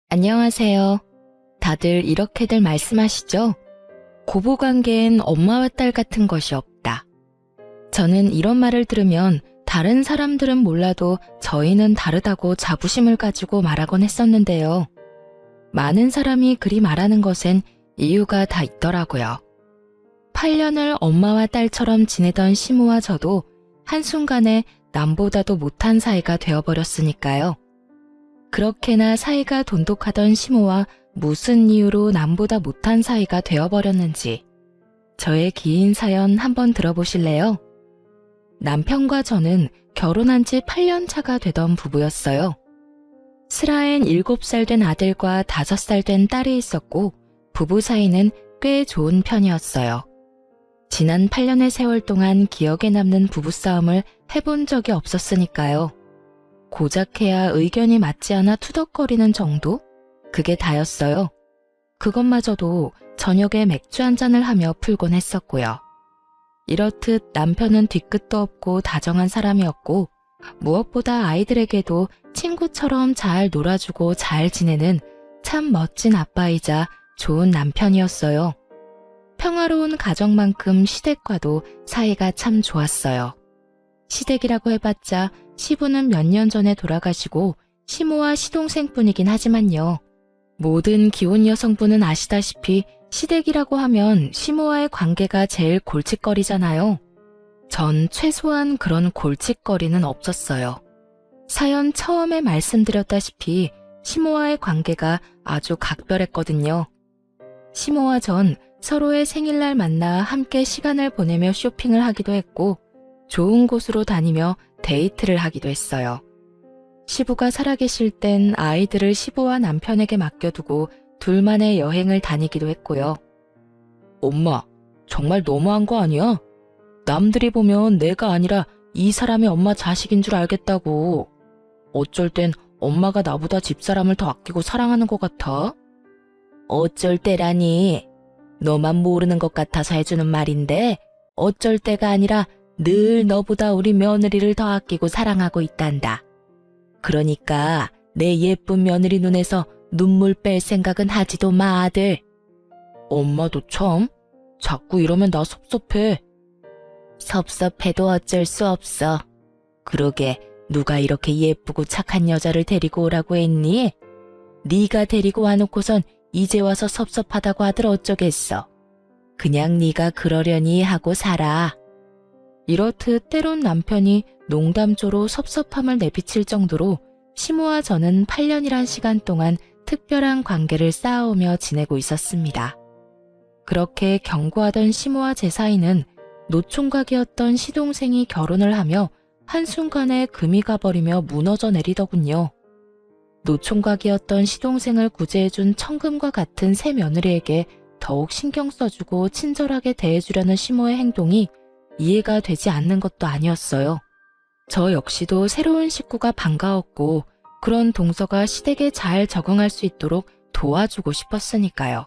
안녕하세요. 다들 이렇게들 말씀하시죠? 고부관계엔 엄마와 딸 같은 것이 없다. 저는 이런 말을 들으면 다른 사람들은 몰라도 저희는 다르다고 자부심을 가지고 말하곤 했었는데요. 많은 사람이 그리 말하는 것엔 이유가 다 있더라고요. 8년을 엄마와 딸처럼 지내던 시모와 저도 한순간에 남보다도 못한 사이가 되어버렸으니까요. 그렇게나 사이가 돈독하던 시모와 무슨 이유로 남보다 못한 사이가 되어버렸는지 저의 긴 사연 한번 들어보실래요? 남편과 저는 결혼한 지 8년 차가 되던 부부였어요. 슬아엔 7살 된 아들과 5살 된 딸이 있었고 부부 사이는 꽤 좋은 편이었어요. 지난 8년의 세월 동안 기억에 남는 부부싸움을 해본 적이 없었으니까요. 고작해야 의견이 맞지 않아 투덕거리는 정도? 그게 다였어요. 그것마저도 저녁에 맥주 한 잔을 하며 풀곤 했었고요. 이렇듯 남편은 뒤끝도 없고 다정한 사람이었고 무엇보다 아이들에게도 친구처럼 잘 놀아주고 잘 지내는 참 멋진 아빠이자 좋은 남편이었어요. 평화로운 가정만큼 시댁과도 사이가 참 좋았어요. 시댁이라고 해봤자 시부는 몇 년 전에 돌아가시고 시모와 시동생뿐이긴 하지만요. 모든 기혼 여성분은 아시다시피 시댁이라고 하면 시모와의 관계가 제일 골칫거리잖아요. 전 최소한 그런 골칫거리는 없었어요. 사연 처음에 말씀드렸다시피 시모와의 관계가 아주 각별했거든요. 시모와 전 서로의 생일날 만나 함께 시간을 보내며 쇼핑을 하기도 했고 좋은 곳으로 다니며 데이트를 하기도 했어요. 시부가 살아계실 땐 아이들을 시부와 남편에게 맡겨두고 둘만의 여행을 다니기도 했고요. 엄마, 정말 너무한 거 아니야? 남들이 보면 내가 아니라 이 사람의 엄마 자식인 줄 알겠다고. 어쩔 땐 엄마가 나보다 집사람을 더 아끼고 사랑하는 것 같아. 어쩔 때라니. 너만 모르는 것 같아서 해주는 말인데 어쩔 때가 아니라 늘 너보다 우리 며느리를 더 아끼고 사랑하고 있단다. 그러니까 내 예쁜 며느리 눈에서 눈물 뺄 생각은 하지도 마, 아들. 엄마도 참. 자꾸 이러면 나 섭섭해. 섭섭해도 어쩔 수 없어. 그러게 누가 이렇게 예쁘고 착한 여자를 데리고 오라고 했니? 네가 데리고 와놓고선 이제 와서 섭섭하다고 하들 어쩌겠어. 그냥 네가 그러려니 하고 살아. 이렇듯 때론 남편이 농담조로 섭섭함을 내비칠 정도로 시모와 저는 8년이란 시간 동안 특별한 관계를 쌓아오며 지내고 있었습니다. 그렇게 견고하던 시모와 제 사이는 노총각이었던 시동생이 결혼을 하며 한순간에 금이 가버리며 무너져 내리더군요. 노총각이었던 시동생을 구제해준 청금과 같은 새 며느리에게 더욱 신경 써주고 친절하게 대해주려는 시모의 행동이 이해가 되지 않는 것도 아니었어요. 저 역시도 새로운 식구가 반가웠고 그런 동서가 시댁에 잘 적응할 수 있도록 도와주고 싶었으니까요.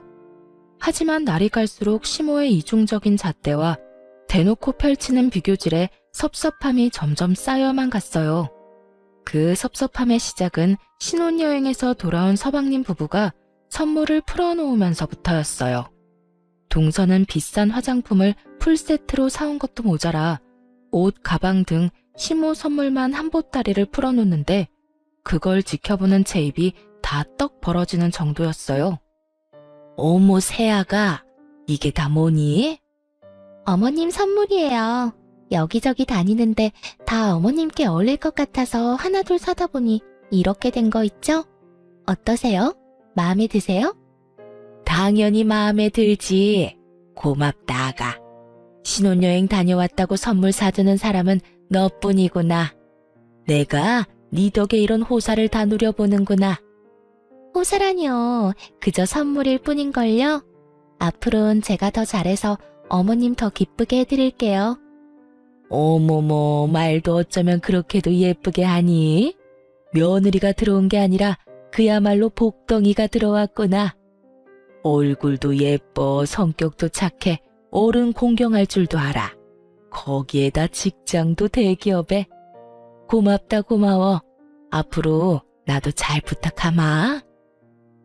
하지만 날이 갈수록 시모의 이중적인 잣대와 대놓고 펼치는 비교질에 섭섭함이 점점 쌓여만 갔어요. 그 섭섭함의 시작은 신혼여행에서 돌아온 서방님 부부가 선물을 풀어놓으면서부터였어요. 동서는 비싼 화장품을 풀세트로 사온 것도 모자라 옷, 가방 등 시모 선물만 한 보따리를 풀어놓는데 그걸 지켜보는 제 입이 다 떡 벌어지는 정도였어요. 어머 새아가, 이게 다 뭐니? 어머님 선물이에요. 여기저기 다니는데 다 어머님께 어울릴 것 같아서 하나둘 사다 보니 이렇게 된 거 있죠? 어떠세요? 마음에 드세요? 당연히 마음에 들지. 고맙다, 아가. 신혼여행 다녀왔다고 선물 사주는 사람은 너뿐이구나. 내가 네 덕에 이런 호사를 다 누려보는구나. 호사라뇨. 그저 선물일 뿐인걸요. 앞으로는 제가 더 잘해서 어머님 더 기쁘게 해드릴게요. 어머머, 말도 어쩌면 그렇게도 예쁘게 하니? 며느리가 들어온 게 아니라 그야말로 복덩이가 들어왔구나. 얼굴도 예뻐, 성격도 착해, 어른 공경할 줄도 알아. 거기에다 직장도 대기업에. 고맙다 고마워. 앞으로 나도 잘 부탁하마.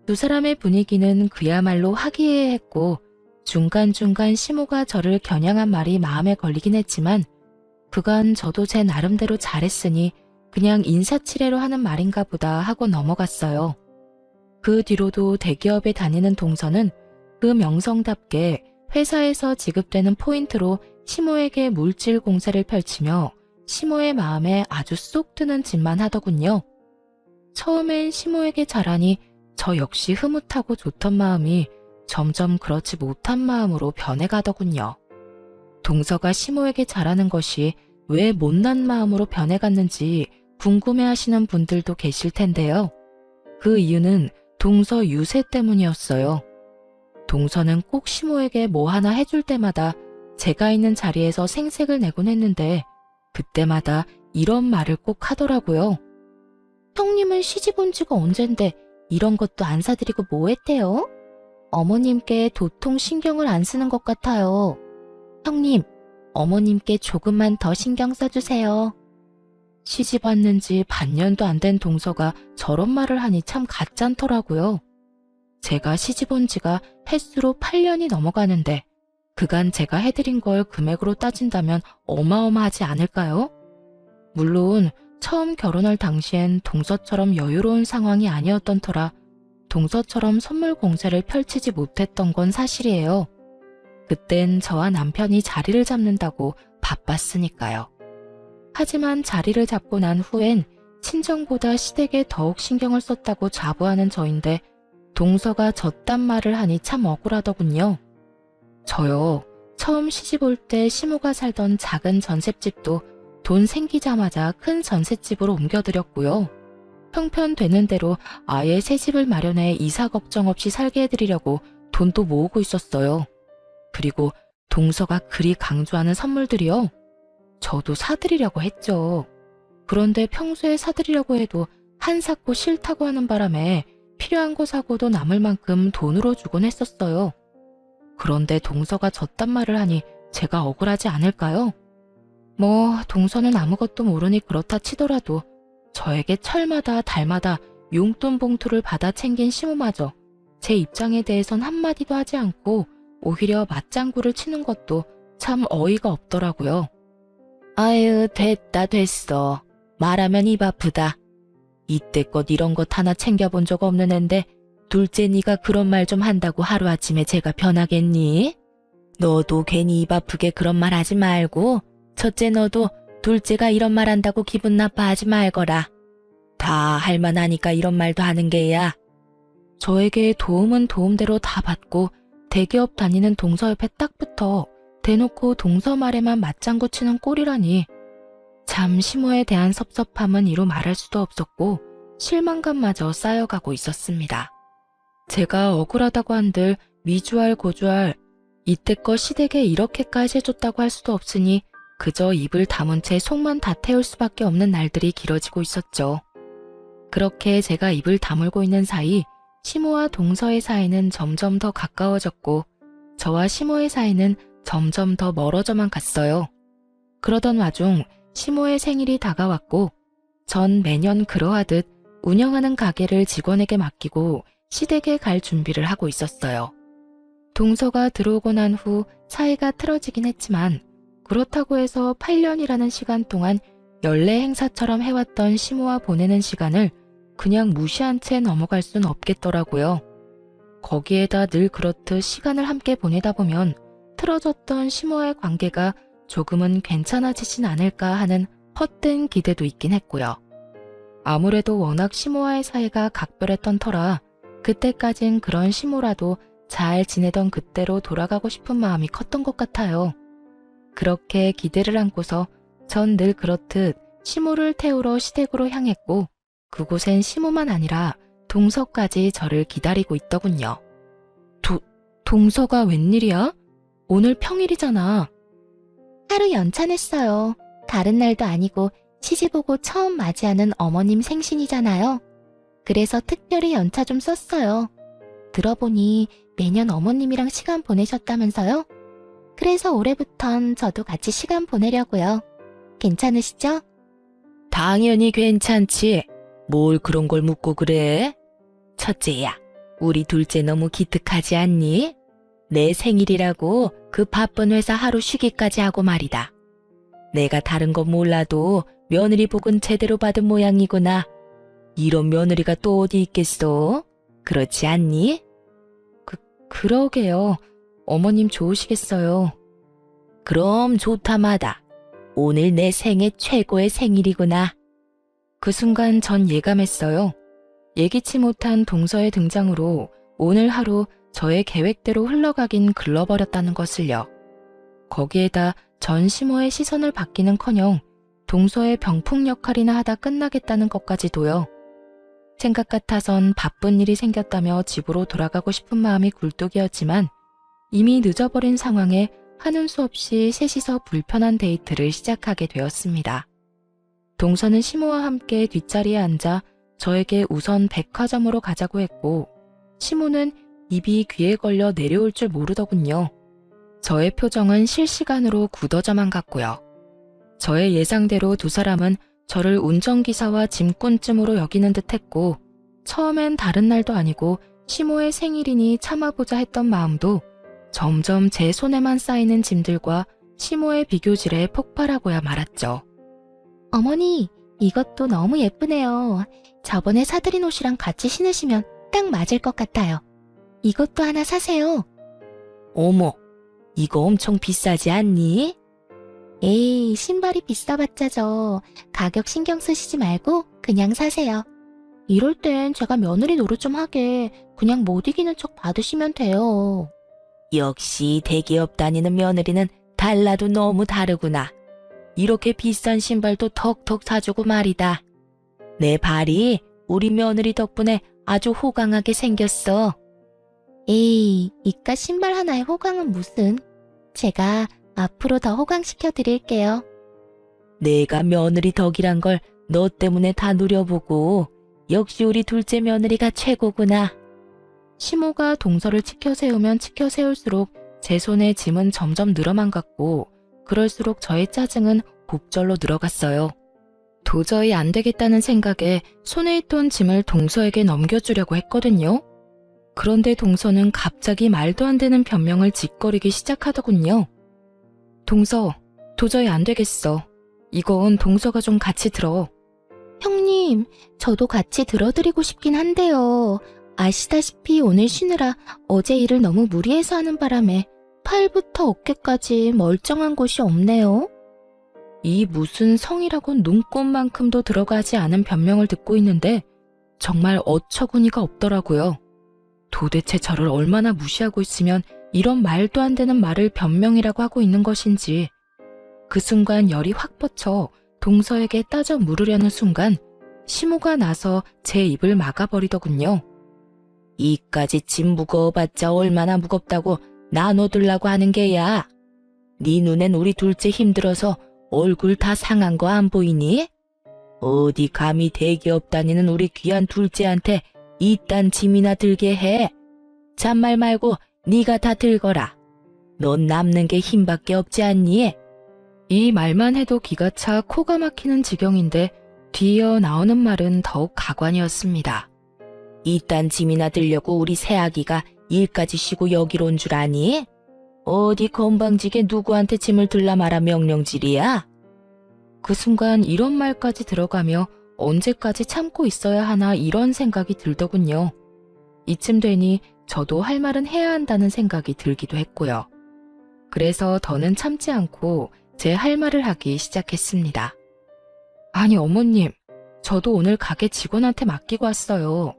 두 사람의 분위기는 그야말로 화기애애했고 중간중간 시모가 저를 겨냥한 말이 마음에 걸리긴 했지만 그간 저도 제 나름대로 잘했으니 그냥 인사치레로 하는 말인가 보다 하고 넘어갔어요. 그 뒤로도 대기업에 다니는 동서는 그 명성답게 회사에서 지급되는 포인트로 시모에게 물질 공세를 펼치며 시모의 마음에 아주 쏙 드는 짓만 하더군요. 처음엔 시모에게 잘하니 저 역시 흐뭇하고 좋던 마음이 점점 그렇지 못한 마음으로 변해가더군요. 동서가 시모에게 잘하는 것이 왜 못난 마음으로 변해갔는지 궁금해하시는 분들도 계실 텐데요. 그 이유는 동서 유세 때문이었어요. 동서는 꼭 시모에게 뭐 하나 해줄 때마다 제가 있는 자리에서 생색을 내곤 했는데 그때마다 이런 말을 꼭 하더라고요. 형님은 시집 온 지가 언젠데 이런 것도 안 사드리고 뭐 했대요? 어머님께 도통 신경을 안 쓰는 것 같아요. 형님, 어머님께 조금만 더 신경 써주세요. 시집 왔는지 반년도 안 된 동서가 저런 말을 하니 참 가짠더라고요. 제가 시집 온 지가 횟수로 8년이 넘어가는데 그간 제가 해드린 걸 금액으로 따진다면 어마어마하지 않을까요? 물론 처음 결혼할 당시엔 동서처럼 여유로운 상황이 아니었던 터라 동서처럼 선물 공세를 펼치지 못했던 건 사실이에요. 그땐 저와 남편이 자리를 잡는다고 바빴으니까요. 하지만 자리를 잡고 난 후엔 친정보다 시댁에 더욱 신경을 썼다고 자부하는 저인데 동서가 저딴 말을 하니 참 억울하더군요. 저요, 처음 시집 올 때 시모가 살던 작은 전셋집도 돈 생기자마자 큰 전셋집으로 옮겨드렸고요. 형편되는 대로 아예 새 집을 마련해 이사 걱정 없이 살게 해드리려고 돈도 모으고 있었어요. 그리고 동서가 그리 강조하는 선물들이요. 저도 사드리려고 했죠. 그런데 평소에 사드리려고 해도 한 삭고 싫다고 하는 바람에 필요한 거 사고도 남을 만큼 돈으로 주곤 했었어요. 그런데 동서가 저딴 말을 하니 제가 억울하지 않을까요? 뭐 동서는 아무것도 모르니 그렇다 치더라도 저에게 철마다 달마다 용돈 봉투를 받아 챙긴 시모마저 제 입장에 대해선 한마디도 하지 않고 오히려 맞장구를 치는 것도 참 어이가 없더라고요. 아유, 됐어. 말하면 입 아프다. 이때껏 이런 것 하나 챙겨본 적 없는 앤데 둘째 네가 그런 말 좀 한다고 하루아침에 제가 변하겠니? 너도 괜히 입 아프게 그런 말 하지 말고 첫째 너도 둘째가 이런 말 한다고 기분 나빠하지 말거라. 다 할만하니까 이런 말도 하는 게야. 저에게 도움은 도움대로 다 받고 대기업 다니는 동서 옆에 딱 붙어 대놓고 동서 말에만 맞장구 치는 꼴이라니. 참 시모에 대한 섭섭함은 이루 말할 수도 없었고 실망감마저 쌓여가고 있었습니다. 제가 억울하다고 한들 미주알 고주알 이때껏 시댁에 이렇게까지 해줬다고 할 수도 없으니 그저 입을 다문 채 속만 다 태울 수밖에 없는 날들이 길어지고 있었죠. 그렇게 제가 입을 다물고 있는 사이 시모와 동서의 사이는 점점 더 가까워졌고 저와 시모의 사이는 점점 더 멀어져만 갔어요. 그러던 와중 시모의 생일이 다가왔고 전 매년 그러하듯 운영하는 가게를 직원에게 맡기고 시댁에 갈 준비를 하고 있었어요. 동서가 들어오고 난 후 사이가 틀어지긴 했지만 그렇다고 해서 8년이라는 시간 동안 연례 행사처럼 해왔던 시모와 보내는 시간을 그냥 무시한 채 넘어갈 순 없겠더라고요. 거기에다 늘 그렇듯 시간을 함께 보내다 보면 틀어졌던 시모와의 관계가 조금은 괜찮아지진 않을까 하는 헛된 기대도 있긴 했고요. 아무래도 워낙 시모와의 사이가 각별했던 터라 그때까진 그런 시모라도 잘 지내던 그때로 돌아가고 싶은 마음이 컸던 것 같아요. 그렇게 기대를 안고서 전 늘 그렇듯 시모를 태우러 시댁으로 향했고 그곳엔 시모만 아니라 동서까지 저를 기다리고 있더군요. 동서가 웬일이야? 오늘 평일이잖아. 하루 연차냈어요. 다른 날도 아니고 시집 오고 처음 맞이하는 어머님 생신이잖아요. 그래서 특별히 연차 좀 썼어요. 들어보니 매년 어머님이랑 시간 보내셨다면서요? 그래서 올해부턴 저도 같이 시간 보내려고요. 괜찮으시죠? 당연히 괜찮지. 뭘 그런 걸 묻고 그래? 첫째야, 우리 둘째 너무 기특하지 않니? 내 생일이라고 그 바쁜 회사 하루 쉬기까지 하고 말이다. 내가 다른 건 몰라도 며느리 복은 제대로 받은 모양이구나. 이런 며느리가 또 어디 있겠어? 그렇지 않니? 그러게요. 어머님 좋으시겠어요. 그럼 좋다마다. 오늘 내 생애 최고의 생일이구나. 그 순간 전 예감했어요. 예기치 못한 동서의 등장으로 오늘 하루 저의 계획대로 흘러가긴 글러버렸다는 것을요. 거기에다 전 시모의 시선을 받기는커녕 동서의 병풍 역할이나 하다 끝나겠다는 것까지도요. 생각 같아선 바쁜 일이 생겼다며 집으로 돌아가고 싶은 마음이 굴뚝이었지만 이미 늦어버린 상황에 하는 수 없이 셋이서 불편한 데이트를 시작하게 되었습니다. 동서는 시모와 함께 뒷자리에 앉아 저에게 우선 백화점으로 가자고 했고 시모는 입이 귀에 걸려 내려올 줄 모르더군요. 저의 표정은 실시간으로 굳어져만 갔고요. 저의 예상대로 두 사람은 저를 운전기사와 짐꾼쯤으로 여기는 듯했고 처음엔 다른 날도 아니고 시모의 생일이니 참아보자 했던 마음도 점점 제 손에만 쌓이는 짐들과 시모의 비교질에 폭발하고야 말았죠. 어머니, 이것도 너무 예쁘네요. 저번에 사드린 옷이랑 같이 신으시면 딱 맞을 것 같아요. 이것도 하나 사세요. 어머, 이거 엄청 비싸지 않니? 에이, 신발이 비싸봤자죠. 가격 신경 쓰시지 말고 그냥 사세요. 이럴 땐 제가 며느리 노릇 좀 하게 그냥 못 이기는 척 받으시면 돼요. 역시 대기업 다니는 며느리는 달라도 너무 다르구나. 이렇게 비싼 신발도 턱턱 사주고 말이다. 내 발이 우리 며느리 덕분에 아주 호강하게 생겼어. 에이, 이깟 신발 하나에 호강은 무슨. 제가 앞으로 더 호강시켜 드릴게요. 내가 며느리 덕이란 걸 너 때문에 다 누려보고 역시 우리 둘째 며느리가 최고구나. 시모가 동서를 치켜 세우면 치켜 세울수록 제 손에 짐은 점점 늘어만 갔고 그럴수록 저의 짜증은 곱절로 늘어갔어요. 도저히 안 되겠다는 생각에 손에 있던 짐을 동서에게 넘겨주려고 했거든요. 그런데 동서는 갑자기 말도 안 되는 변명을 짓거리기 시작하더군요. 동서, 도저히 안 되겠어. 이건 동서가 좀 같이 들어. 형님, 저도 같이 들어드리고 싶긴 한데요. 아시다시피 오늘 쉬느라 어제 일을 너무 무리해서 하는 바람에 팔부터 어깨까지 멀쩡한 곳이 없네요. 이 무슨 성이라고 눈꼽만큼도 들어가지 않은 변명을 듣고 있는데 정말 어처구니가 없더라고요. 도대체 저를 얼마나 무시하고 있으면 이런 말도 안 되는 말을 변명이라고 하고 있는 것인지. 그 순간 열이 확 뻗쳐 동서에게 따져 물으려는 순간 시모가 나서 제 입을 막아버리더군요. 이까지 짐 무거워봤자 얼마나 무겁다고 나눠들라고 하는 게야. 네 눈엔 우리 둘째 힘들어서 얼굴 다 상한 거 안 보이니? 어디 감히 대기업 다니는 우리 귀한 둘째한테 이딴 짐이나 들게 해. 잔말 말고 네가 다 들거라. 넌 남는 게 힘밖에 없지 않니? 이 말만 해도 기가 차 코가 막히는 지경인데 뒤이어 나오는 말은 더욱 가관이었습니다. 이딴 짐이나 들려고 우리 새아기가 일까지 쉬고 여기로 온 줄 아니? 어디 건방지게 누구한테 짐을 들라 마라 명령질이야? 그 순간 이런 말까지 들어가며 언제까지 참고 있어야 하나 이런 생각이 들더군요. 이쯤 되니 저도 할 말은 해야 한다는 생각이 들기도 했고요. 그래서 더는 참지 않고 제 할 말을 하기 시작했습니다. 아니 어머님, 저도 오늘 가게 직원한테 맡기고 왔어요.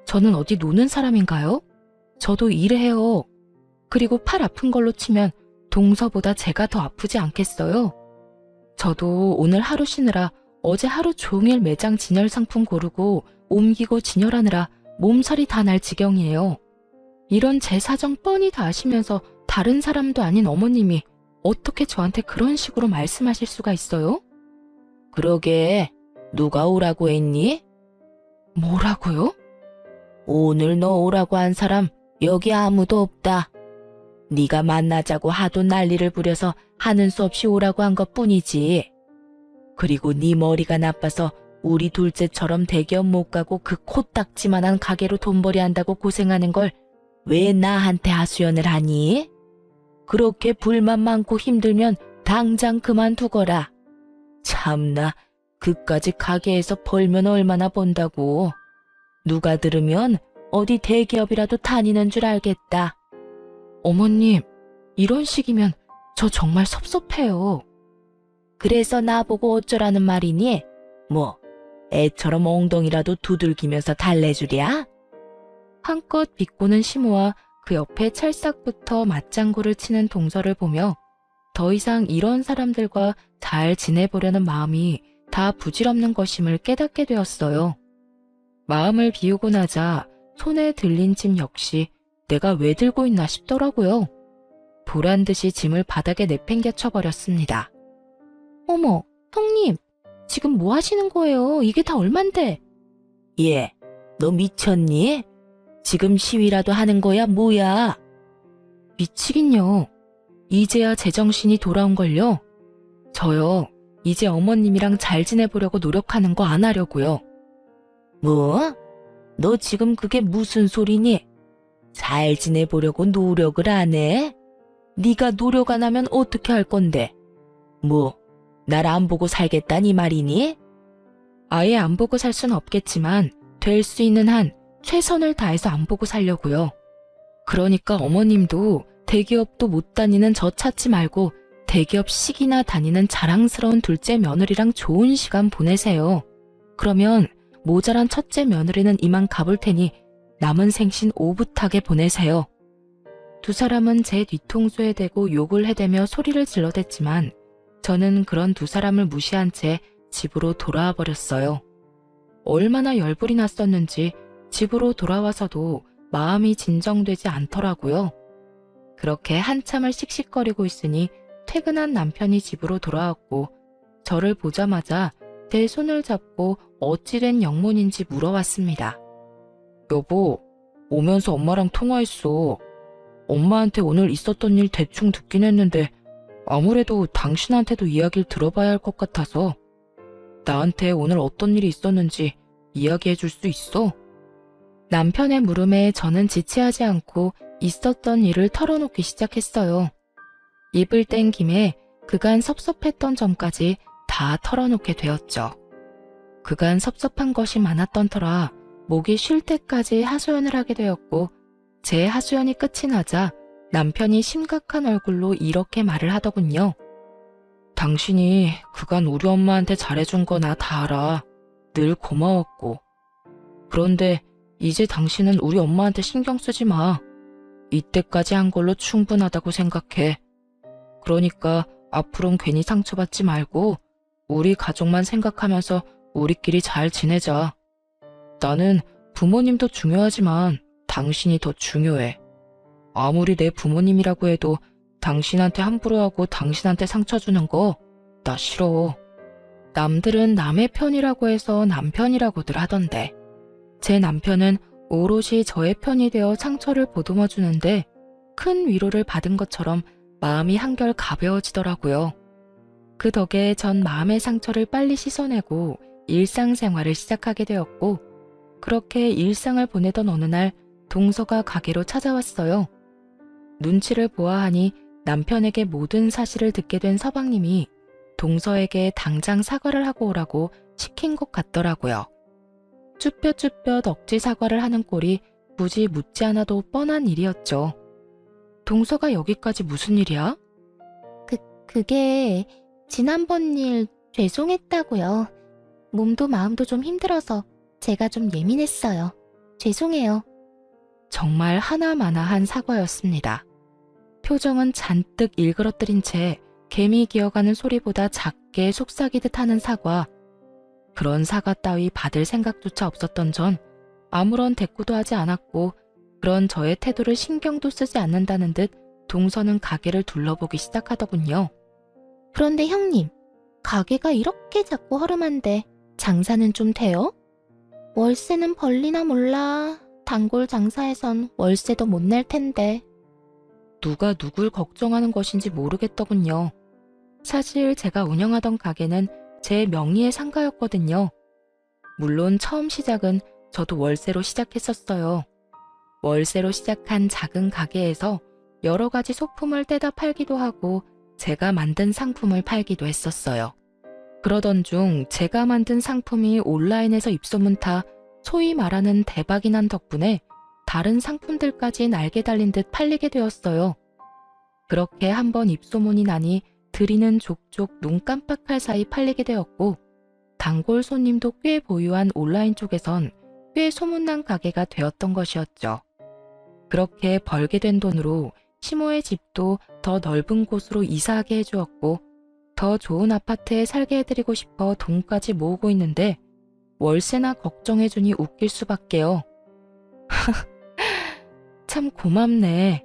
저는 어디 노는 사람인가요? 저도 일해요. 그리고 팔 아픈 걸로 치면 동서보다 제가 더 아프지 않겠어요? 저도 오늘 하루 쉬느라 어제 하루 종일 매장 진열 상품 고르고 옮기고 진열하느라 몸살이 다 날 지경이에요. 이런 제 사정 뻔히 다 아시면서 다른 사람도 아닌 어머님이 어떻게 저한테 그런 식으로 말씀하실 수가 있어요? 그러게, 누가 오라고 했니? 뭐라고요? 오늘 너 오라고 한 사람 여기 아무도 없다. 네가 만나자고 하도 난리를 부려서 하는 수 없이 오라고 한 것뿐이지. 그리고 네 머리가 나빠서 우리 둘째처럼 대기업 못 가고 그 코딱지만한 가게로 돈벌이 한다고 고생하는 걸 왜 나한테 하소연을 하니? 그렇게 불만 많고 힘들면 당장 그만두거라. 참나, 그까지 가게에서 벌면 얼마나 번다고. 누가 들으면 어디 대기업이라도 다니는 줄 알겠다. 어머님, 이런 식이면 저 정말 섭섭해요. 그래서 나보고 어쩌라는 말이니? 뭐, 애처럼 엉덩이라도 두들기면서 달래주랴? 한껏 비꼬는 시모와 그 옆에 찰싹부터 맞장구를 치는 동서를 보며 더 이상 이런 사람들과 잘 지내보려는 마음이 다 부질없는 것임을 깨닫게 되었어요. 마음을 비우고 나자 손에 들린 짐 역시 내가 왜 들고 있나 싶더라고요. 보란듯이 짐을 바닥에 내팽개 쳐버렸습니다. 어머, 형님, 지금 뭐 하시는 거예요? 이게 다 얼만데? 예, 너 미쳤니? 지금 시위라도 하는 거야, 뭐야? 미치긴요. 이제야 제정신이 돌아온걸요. 저요, 이제 어머님이랑 잘 지내보려고 노력하는 거 안 하려고요. 뭐? 너 지금 그게 무슨 소리니? 잘 지내보려고 노력을 안 해? 네가 노력 안 하면 어떻게 할 건데? 뭐, 날 안 보고 살겠다니 말이니? 아예 안 보고 살 순 없겠지만 될 수 있는 한 최선을 다해서 안 보고 살려고요. 그러니까 어머님도 대기업도 못 다니는 저 찾지 말고 대기업식이나 다니는 자랑스러운 둘째 며느리랑 좋은 시간 보내세요. 그러면 모자란 첫째 며느리는 이만 가볼 테니 남은 생신 오붓하게 보내세요. 두 사람은 제 뒤통수에 대고 욕을 해대며 소리를 질러댔지만 저는 그런 두 사람을 무시한 채 집으로 돌아와 버렸어요. 얼마나 열불이 났었는지 집으로 돌아와서도 마음이 진정되지 않더라고요. 그렇게 한참을 씩씩거리고 있으니 퇴근한 남편이 집으로 돌아왔고 저를 보자마자 제 손을 잡고 어찌된 영문인지 물어왔습니다. 여보, 오면서 엄마랑 통화했어. 엄마한테 오늘 있었던 일 대충 듣긴 했는데 아무래도 당신한테도 이야기를 들어봐야 할 것 같아서 나한테 오늘 어떤 일이 있었는지 이야기해 줄 수 있어? 남편의 물음에 저는 지체하지 않고 있었던 일을 털어놓기 시작했어요. 입을 뗀 김에 그간 섭섭했던 점까지 다 털어놓게 되었죠. 그간 섭섭한 것이 많았던 터라 목이 쉴 때까지 하소연을 하게 되었고 제 하소연이 끝이 나자 남편이 심각한 얼굴로 이렇게 말을 하더군요. 당신이 그간 우리 엄마한테 잘해준 거 나 다 알아. 늘 고마웠고. 그런데 이제 당신은 우리 엄마한테 신경 쓰지 마. 이때까지 한 걸로 충분하다고 생각해. 그러니까 앞으로는 괜히 상처받지 말고 우리 가족만 생각하면서 우리끼리 잘 지내자. 나는 부모님도 중요하지만 당신이 더 중요해. 아무리 내 부모님이라고 해도 당신한테 함부로 하고 당신한테 상처 주는 거 나 싫어. 남들은 남의 편이라고 해서 남편이라고들 하던데 제 남편은 오롯이 저의 편이 되어 상처를 보듬어 주는데 큰 위로를 받은 것처럼 마음이 한결 가벼워지더라고요. 그 덕에 전 마음의 상처를 빨리 씻어내고 일상생활을 시작하게 되었고 그렇게 일상을 보내던 어느 날 동서가 가게로 찾아왔어요. 눈치를 보아하니 남편에게 모든 사실을 듣게 된 서방님이 동서에게 당장 사과를 하고 오라고 시킨 것 같더라고요. 쭈뼛쭈뼛 억지 사과를 하는 꼴이 굳이 묻지 않아도 뻔한 일이었죠. 동서가 여기까지 무슨 일이야? 그게 지난번 일 죄송했다고요. 몸도 마음도 좀 힘들어서 제가 좀 예민했어요. 죄송해요. 정말 하나마나한 사과였습니다. 표정은 잔뜩 일그러뜨린 채 개미 기어가는 소리보다 작게 속삭이듯 하는 사과. 그런 사과 따위 받을 생각조차 없었던 전 아무런 대꾸도 하지 않았고 그런 저의 태도를 신경도 쓰지 않는다는 듯 동서는 가게를 둘러보기 시작하더군요. 그런데 형님, 가게가 이렇게 작고 허름한데 장사는 좀 돼요? 월세는 벌리나 몰라. 단골 장사에선 월세도 못 낼 텐데. 누가 누굴 걱정하는 것인지 모르겠더군요. 사실 제가 운영하던 가게는 제 명의의 상가였거든요. 물론 처음 시작은 저도 월세로 시작했었어요. 월세로 시작한 작은 가게에서 여러 가지 소품을 떼다 팔기도 하고 제가 만든 상품을 팔기도 했었어요. 그러던 중 제가 만든 상품이 온라인에서 입소문 타 소위 말하는 대박이 난 덕분에 다른 상품들까지 날개 달린 듯 팔리게 되었어요. 그렇게 한번 입소문이 나니 드리는 족족 눈 깜빡할 사이 팔리게 되었고 단골 손님도 꽤 보유한 온라인 쪽에선 꽤 소문난 가게가 되었던 것이었죠. 그렇게 벌게 된 돈으로 시모의 집도 더 넓은 곳으로 이사하게 해주었고 더 좋은 아파트에 살게 해드리고 싶어 돈까지 모으고 있는데 월세나 걱정해주니 웃길 수밖에요. 참 고맙네.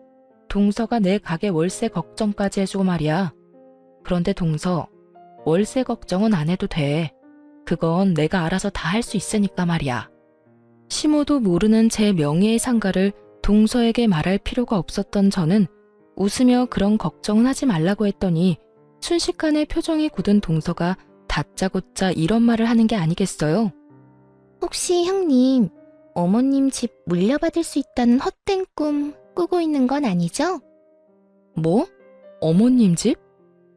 동서가 내 가게 월세 걱정까지 해주고 말이야. 그런데 동서, 월세 걱정은 안 해도 돼. 그건 내가 알아서 다 할 수 있으니까 말이야. 시모도 모르는 제 명예의 상가를 동서에게 말할 필요가 없었던 저는 웃으며 그런 걱정은 하지 말라고 했더니 순식간에 표정이 굳은 동서가 다짜고짜 이런 말을 하는 게 아니겠어요? 혹시 형님, 어머님 집 물려받을 수 있다는 헛된 꿈 꾸고 있는 건 아니죠? 뭐? 어머님 집?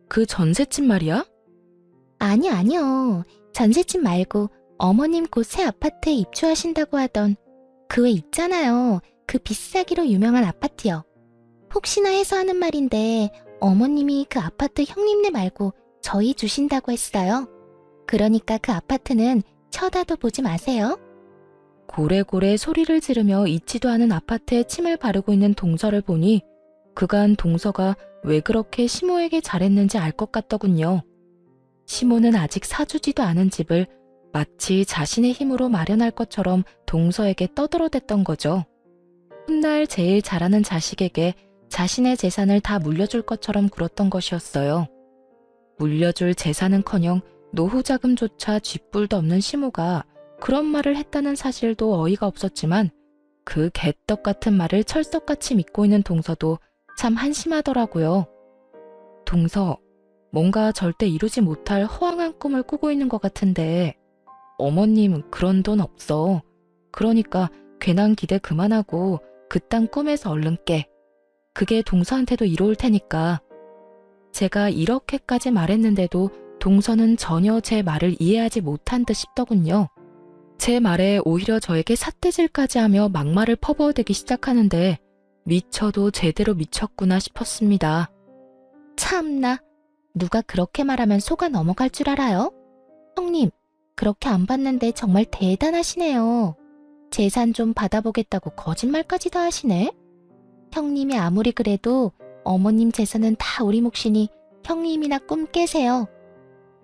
그 전셋집 말이야? 아니요. 전셋집 말고 어머님 곧 새 아파트에 입주하신다고 하던 그 왜 있잖아요. 그 비싸기로 유명한 아파트요. 혹시나 해서 하는 말인데 어머님이 그 아파트 형님네 말고 저희 주신다고 했어요. 그러니까 그 아파트는 쳐다도 보지 마세요. 고래고래 소리를 지르며 있지도 않은 아파트에 침을 바르고 있는 동서를 보니 그간 동서가 왜 그렇게 시모에게 잘했는지 알 것 같더군요. 시모는 아직 사주지도 않은 집을 마치 자신의 힘으로 마련할 것처럼 동서에게 떠들어댔던 거죠. 훗날 제일 잘하는 자식에게 자신의 재산을 다 물려줄 것처럼 굴었던 것이었어요. 물려줄 재산은커녕 노후 자금조차 쥐뿔도 없는 시모가 그런 말을 했다는 사실도 어이가 없었지만 그 개떡 같은 말을 철석같이 믿고 있는 동서도 참 한심하더라고요. 동서, 뭔가 절대 이루지 못할 허황한 꿈을 꾸고 있는 것 같은데 어머님 그런 돈 없어. 그러니까 괜한 기대 그만하고 그딴 꿈에서 얼른 깨. 그게 동서한테도 이로울 테니까. 제가 이렇게까지 말했는데도 동서는 전혀 제 말을 이해하지 못한 듯 싶더군요. 제 말에 오히려 저에게 삿대질까지 하며 막말을 퍼부어대기 시작하는데 미쳐도 제대로 미쳤구나 싶었습니다. 참나, 누가 그렇게 말하면 속아 넘어갈 줄 알아요? 형님, 그렇게 안 받는데 정말 대단하시네요. 재산 좀 받아보겠다고 거짓말까지도 하시네? 형님이 아무리 그래도 어머님 재산은 다 우리 몫이니 형님이나 꿈 깨세요.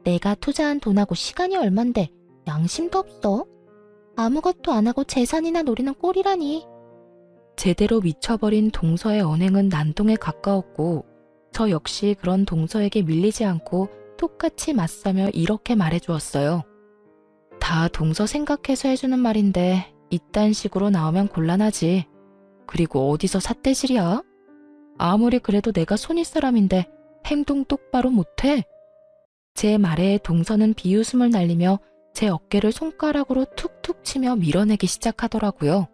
내가 투자한 돈하고 시간이 얼만데 양심도 없어. 아무것도 안 하고 재산이나 노리는 꼴이라니. 제대로 미쳐버린 동서의 언행은 난동에 가까웠고 저 역시 그런 동서에게 밀리지 않고 똑같이 맞서며 이렇게 말해주었어요. 다 동서 생각해서 해주는 말인데 이딴 식으로 나오면 곤란하지. 그리고 어디서 삿대질이야? 아무리 그래도 내가 손윗 사람인데 행동 똑바로 못해? 제 말에 동서는 비웃음을 날리며 제 어깨를 손가락으로 툭툭 치며 밀어내기 시작하더라고요.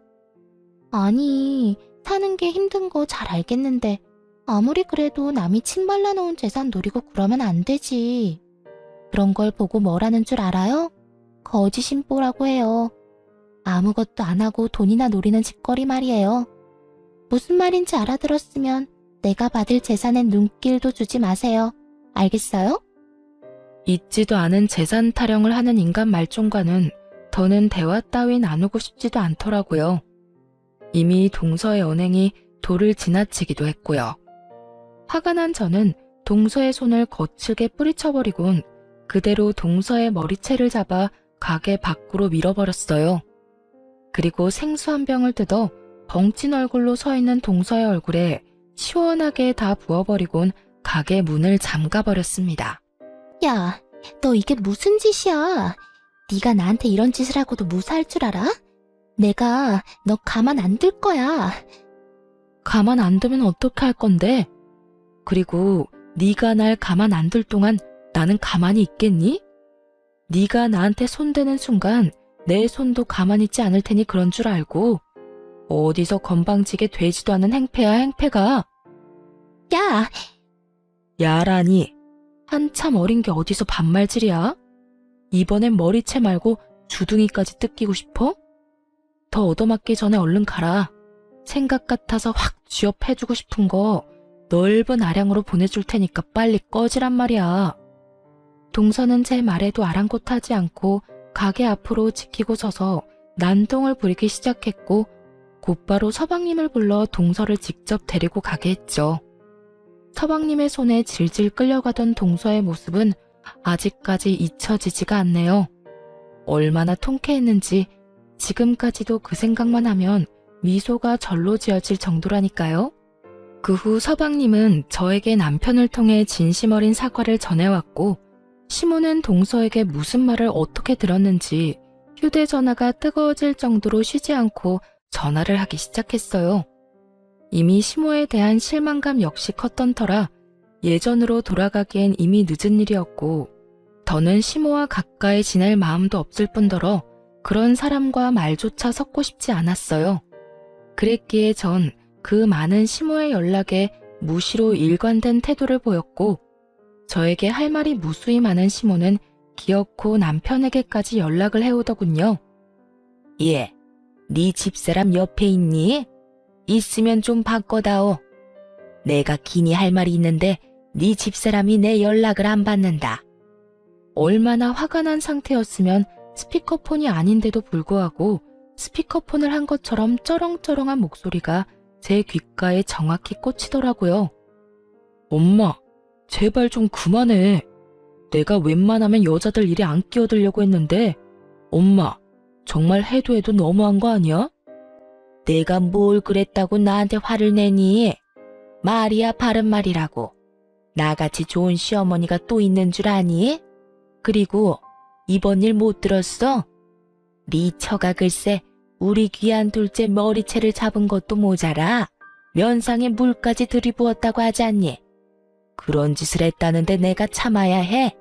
아니, 사는 게 힘든 거 잘 알겠는데 아무리 그래도 남이 침 발라놓은 재산 노리고 그러면 안 되지. 그런 걸 보고 뭐라는 줄 알아요? 거지심보라고 해요. 아무것도 안 하고 돈이나 노리는 짓거리 말이에요. 무슨 말인지 알아들었으면 내가 받을 재산엔 눈길도 주지 마세요. 알겠어요? 있지도 않은 재산 타령을 하는 인간 말종과는 더는 대화 따위 나누고 싶지도 않더라고요. 이미 동서의 언행이 도를 지나치기도 했고요. 화가 난 저는 동서의 손을 거칠게 뿌리쳐버리곤 그대로 동서의 머리채를 잡아 가게 밖으로 밀어버렸어요. 그리고 생수 한 병을 뜯어 벙찐 얼굴로 서 있는 동서의 얼굴에 시원하게 다 부어버리곤 가게 문을 잠가버렸습니다. 야, 너 이게 무슨 짓이야? 네가 나한테 이런 짓을 하고도 무사할 줄 알아? 내가 너 가만 안 둘 거야. 가만 안 두면 어떻게 할 건데? 그리고 네가 날 가만 안 둘 동안 나는 가만히 있겠니? 네가 나한테 손대는 순간 내 손도 가만히 있지 않을 테니 그런 줄 알고. 어디서 건방지게 되지도 않은 행패야, 행패가. 야, 야라니. 한참 어린 게 어디서 반말질이야? 이번엔 머리채 말고 주둥이까지 뜯기고 싶어? 더 얻어맞기 전에 얼른 가라. 생각 같아서 확 쥐업해주고 싶은 거 넓은 아량으로 보내줄 테니까 빨리 꺼지란 말이야. 동서는 제 말에도 아랑곳하지 않고 가게 앞으로 지키고 서서 난동을 부리기 시작했고 곧바로 서방님을 불러 동서를 직접 데리고 가게 했죠. 서방님의 손에 질질 끌려가던 동서의 모습은 아직까지 잊혀지지가 않네요. 얼마나 통쾌했는지 지금까지도 그 생각만 하면 미소가 절로 지어질 정도라니까요. 그 후 서방님은 저에게 남편을 통해 진심 어린 사과를 전해왔고 시모는 동서에게 무슨 말을 어떻게 들었는지 휴대전화가 뜨거워질 정도로 쉬지 않고 전화를 하기 시작했어요. 이미 시모에 대한 실망감 역시 컸던 터라 예전으로 돌아가기엔 이미 늦은 일이었고 더는 시모와 가까이 지낼 마음도 없을 뿐더러 그런 사람과 말조차 섞고 싶지 않았어요. 그랬기에 전 그 많은 시모의 연락에 무시로 일관된 태도를 보였고 저에게 할 말이 무수히 많은 시모는 기어코 남편에게까지 연락을 해오더군요. 예, 네 집사람 옆에 있니? 있으면 좀 바꿔다오. 내가 기니 할 말이 있는데 네 집사람이 내 연락을 안 받는다. 얼마나 화가 난 상태였으면 스피커폰이 아닌데도 불구하고 스피커폰을 한 것처럼 쩌렁쩌렁한 목소리가 제 귓가에 정확히 꽂히더라고요. 엄마, 제발 좀 그만해. 내가 웬만하면 여자들 일에 안 끼어들려고 했는데 엄마, 정말 해도 해도 너무한 거 아니야? 내가 뭘 그랬다고 나한테 화를 내니? 말이야 바른 말이라고. 나같이 좋은 시어머니가 또 있는 줄 아니? 그리고 이번 일 못 들었어? 네 처가 글쎄 우리 귀한 둘째 머리채를 잡은 것도 모자라 면상에 물까지 들이부었다고 하지 않니? 그런 짓을 했다는데 내가 참아야 해?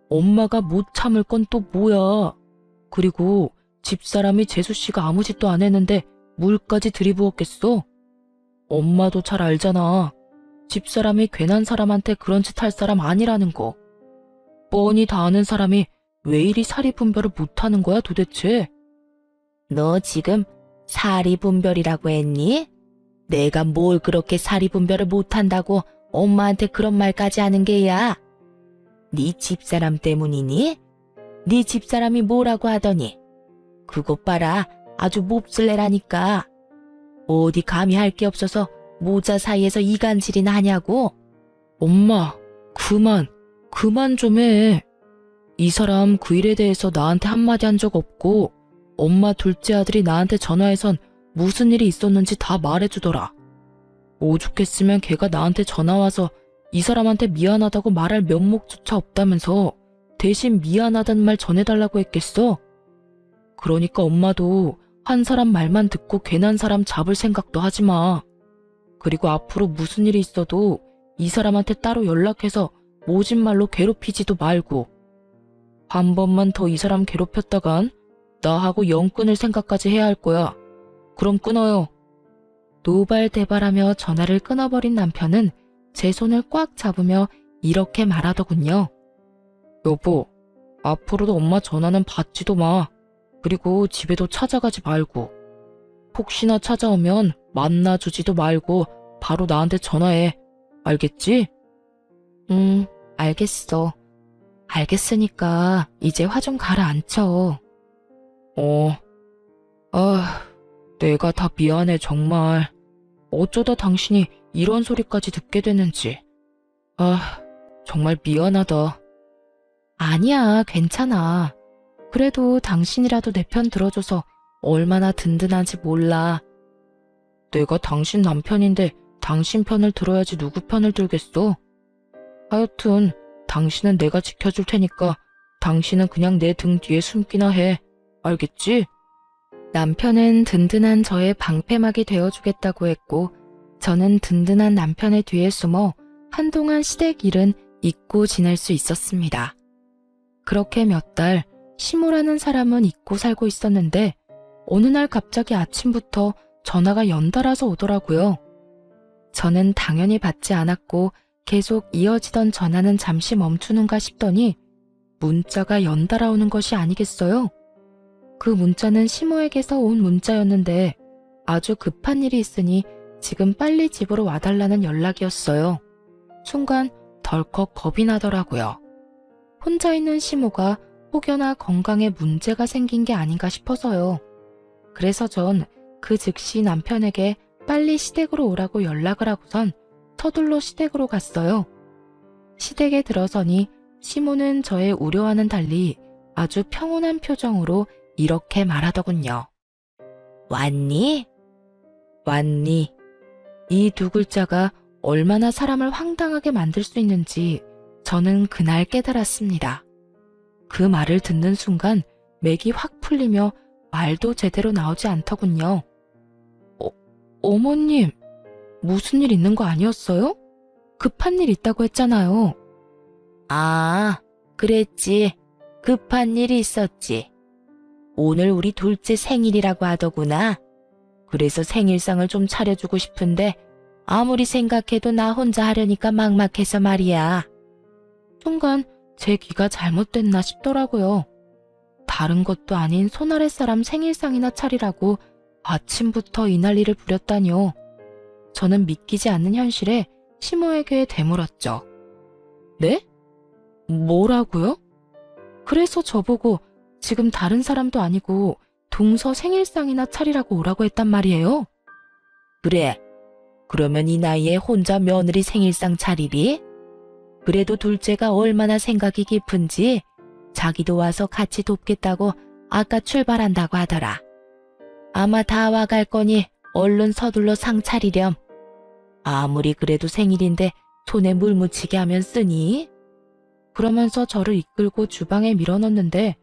엄마가 못 참을 건 또 뭐야? 그리고 집사람이 재수씨가 아무 짓도 안 했는데 물까지 들이부었겠어? 엄마도 잘 알잖아. 집사람이 괜한 사람한테 그런 짓 할 사람 아니라는 거. 뻔히 다 아는 사람이 왜 이리 사리분별을 못하는 거야 도대체? 너 지금 사리분별이라고 했니? 내가 뭘 그렇게 사리분별을 못한다고 엄마한테 그런 말까지 하는 게야? 네 집사람 때문이니? 네 집사람이 뭐라고 하더니? 그것 봐라, 아주 몹쓸래라니까. 어디 감히 할 게 없어서 모자 사이에서 이간질이나 하냐고? 엄마, 그만 좀 해. 이 사람 그 일에 대해서 나한테 한마디 한 적 없고 엄마 둘째 아들이 나한테 전화해선 무슨 일이 있었는지 다 말해주더라. 오죽했으면 걔가 나한테 전화와서 이 사람한테 미안하다고 말할 면목조차 없다면서 대신 미안하다는 말 전해달라고 했겠어? 그러니까 엄마도 한 사람 말만 듣고 괜한 사람 잡을 생각도 하지 마. 그리고 앞으로 무슨 일이 있어도 이 사람한테 따로 연락해서 모진 말로 괴롭히지도 말고. 한 번만 더 이 사람 괴롭혔다간 나하고 영 끊을 생각까지 해야 할 거야. 그럼 끊어요. 노발대발하며 전화를 끊어버린 남편은 제 손을 꽉 잡으며 이렇게 말하더군요. 여보, 앞으로도 엄마 전화는 받지도 마. 그리고 집에도 찾아가지 말고. 혹시나 찾아오면 만나주지도 말고 바로 나한테 전화해. 알겠지? 알겠어. 알겠으니까 이제 화 좀 가라앉혀. 내가 다 미안해 정말. 어쩌다 당신이 이런 소리까지 듣게 됐는지. 정말 미안하다. 아니야, 괜찮아. 그래도 당신이라도 내 편 들어줘서 얼마나 든든한지 몰라. 내가 당신 남편인데 당신 편을 들어야지 누구 편을 들겠어? 하여튼 당신은 내가 지켜줄 테니까 당신은 그냥 내 등 뒤에 숨기나 해. 알겠지? 남편은 든든한 저의 방패막이 되어주겠다고 했고 저는 든든한 남편의 뒤에 숨어 한동안 시댁 일은 잊고 지낼 수 있었습니다. 그렇게 몇 달 시모라는 사람은 잊고 살고 있었는데 어느 날 갑자기 아침부터 전화가 연달아서 오더라고요. 저는 당연히 받지 않았고 계속 이어지던 전화는 잠시 멈추는가 싶더니 문자가 연달아 오는 것이 아니겠어요? 그 문자는 시모에게서 온 문자였는데 아주 급한 일이 있으니 지금 빨리 집으로 와달라는 연락이었어요. 순간 덜컥 겁이 나더라고요. 혼자 있는 시모가 혹여나 건강에 문제가 생긴 게 아닌가 싶어서요. 그래서 전 그 즉시 남편에게 빨리 시댁으로 오라고 연락을 하고선 서둘러 시댁으로 갔어요. 시댁에 들어서니 시모는 저의 우려와는 달리 아주 평온한 표정으로 이렇게 말하더군요. 왔니? 왔니? 이 두 글자가 얼마나 사람을 황당하게 만들 수 있는지 저는 그날 깨달았습니다. 그 말을 듣는 순간 맥이 확 풀리며 말도 제대로 나오지 않더군요. 어머님, 무슨 일 있는 거 아니었어요? 급한 일 있다고 했잖아요. 아, 그랬지. 급한 일이 있었지. 오늘 우리 둘째 생일이라고 하더구나. 그래서 생일상을 좀 차려주고 싶은데 아무리 생각해도 나 혼자 하려니까 막막해서 말이야. 순간 제 귀가 잘못됐나 싶더라고요. 다른 것도 아닌 손아랫사람 생일상이나 차리라고 아침부터 이 난리를 부렸다니요. 저는 믿기지 않는 현실에 시모에게 되물었죠. 네? 뭐라고요? 그래서 저보고 지금 다른 사람도 아니고 동서 생일상이나 차리라고 오라고 했단 말이에요. 그래. 그러면 이 나이에 혼자 며느리 생일상 차리리? 그래도 둘째가 얼마나 생각이 깊은지 자기도 와서 같이 돕겠다고 아까 출발한다고 하더라. 아마 다 와갈 거니 얼른 서둘러 상 차리렴. 아무리 그래도 생일인데 손에 물 묻히게 하면 쓰니? 그러면서 저를 이끌고 주방에 밀어넣는데